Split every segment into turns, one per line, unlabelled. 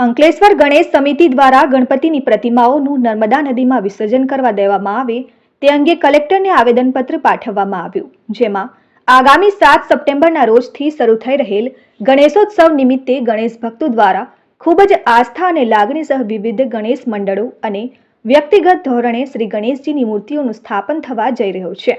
અંકલેશ્વર ગણેશ સમિતિ દ્વારા ગણપતિની પ્રતિમાઓનું નર્મદા નદીમાં વિસર્જન કરવા દેવામાં આવે તે અંગે કલેક્ટરને આવેદનપત્ર પાઠવવામાં આવ્યું, જેમાં આગામી 7 સપ્ટેમ્બરના રોજથી શરૂ થઈ રહેલ ગણેશોત્સવ નિમિત્તે ગણેશ ભક્તો દ્વારા ખૂબ જ આસ્થા અને લાગણી સહ વિવિધ ગણેશ મંડળો અને વ્યક્તિગત ધોરણે શ્રી ગણેશજીની મૂર્તિઓનું સ્થાપન થવા જઈ રહ્યું છે.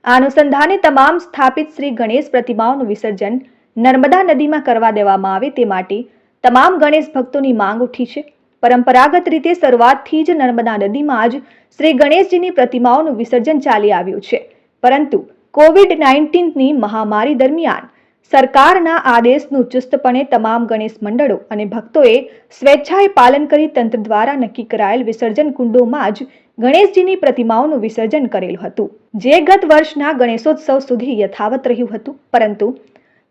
આ અનુસંધાને તમામ સ્થાપિત શ્રી ગણેશ પ્રતિમાઓનું વિસર્જન નર્મદા નદીમાં કરવા દેવામાં આવે તે માટે તમામ ગણેશ ભક્તોની માંગ ઉઠી છે. પરંપરાગત રીતે શરૂઆતથી જ નર્મદા નદીમાં જ શ્રી ગણેશજીની પ્રતિમાઓનું વિસર્જન ચાલી આવ્યું છે, પરંતુ કોવિડ-19ની મહામારી દરમિયાન સરકારના આદેશનું ચુસ્તપણે તમામ ગણેશ મંડળો અને ભક્તોએ સ્વેચ્છાએ પાલન કરી તંત્ર દ્વારા નક્કી કરાયેલ વિસર્જન કુંડોમાં જ ગણેશજીની પ્રતિમાઓનું વિસર્જન કરેલું હતું, જે ગત વર્ષના ગણેશોત્સવ સુધી યથાવત રહ્યું હતું. પરંતુ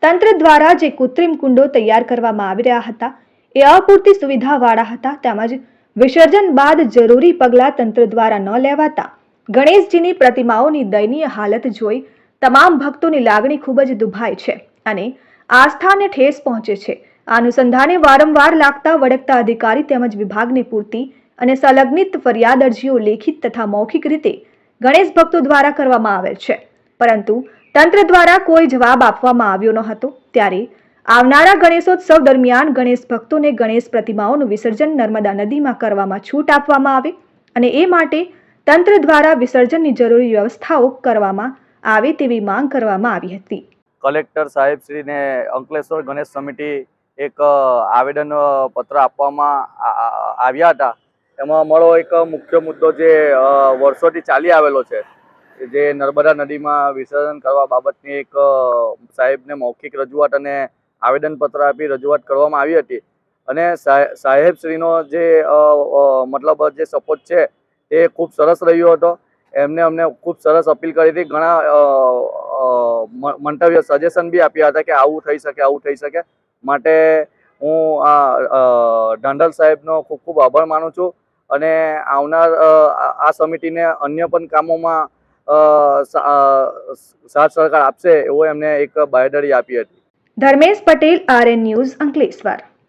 તંત્ર દ્વારા જે કૃત્રિમ કુંડો તૈયાર કરવામાં આવી રહ્યા હતા એ અપૂરતી સુવિધાવાળા હતા, તેમજ વિસર્જન બાદ જરૂરી પગલાં તંત્ર દ્વારા ન લેવાતા ગણેશજીની પ્રતિમાઓની દયનીય હાલત જોઈ તમામ ભક્તોની લાગણી ખૂબ જ દુભાય છે અને આસ્થાને ઠેસ પહોંચે છે. આ અનુસંધાને વારંવાર લાગતા વળગતા અધિકારી તેમજ વિભાગને પૂરતી અને સંલગ્નિત ફરિયાદ અરજીઓ લેખિત તથા મૌખિક રીતે ગણેશ ભક્તો દ્વારા કરવામાં આવેલ છે, પરંતુ તંત્ર દ્વારા કોઈ જવાબ આપવામાં આવ્યો ન હતો. ત્યારે આવનારા ગણેશોત્સવ દરમિયાન ગણેશ ભક્તોને ગણેશ પ્રતિમાઓનું વિસર્જન નર્મદા નદીમાં કરવામાં છૂટ આપવામાં આવે અને એ માટે તંત્ર દ્વારા વિસર્જનની જરૂરી વ્યવસ્થાઓ કરવામાં આવે તેવી માંગ કરવામાં આવી હતી.
કલેક્ટર સાહેબશ્રીને અંકલેશ્વર ગણેશ સમિતિ એક આવેદન પત્ર આપવામાં આવ્યા હતા. એમાં અમારો એક મુખ્ય મુદ્દો જે વર્ષોથી ચાલી આવેલો છે, જે નર્મદા નદીમાં વિસર્જન કરવા બાબતની એક સાહેબને મૌખિક રજૂઆત અને આવેદનપત્ર આપી રજૂઆત કરવામાં આવી હતી. અને સાહેબશ્રીનો જે મતલબ જે સપોર્ટ છે એ ખૂબ સરસ રહ્યો હતો. એમને અમને ખૂબ સરસ અપીલ કરી હતી. ઘણા મંતવ્ય સજેશન બી આપ્યા હતા કે આવું થઈ શકે, આવું થઈ શકે. માટે હું ઢાંડલ સાહેબનો ખૂબ ખૂબ આભાર માનું છું અને આવનાર આ સમિતિને અન્ય પણ કામોમાં સાથ સહકાર આપશે એવો એમને એક બાંયધરી આપી હતી.
Dharmesh Patel, RN news, Ankleshwar.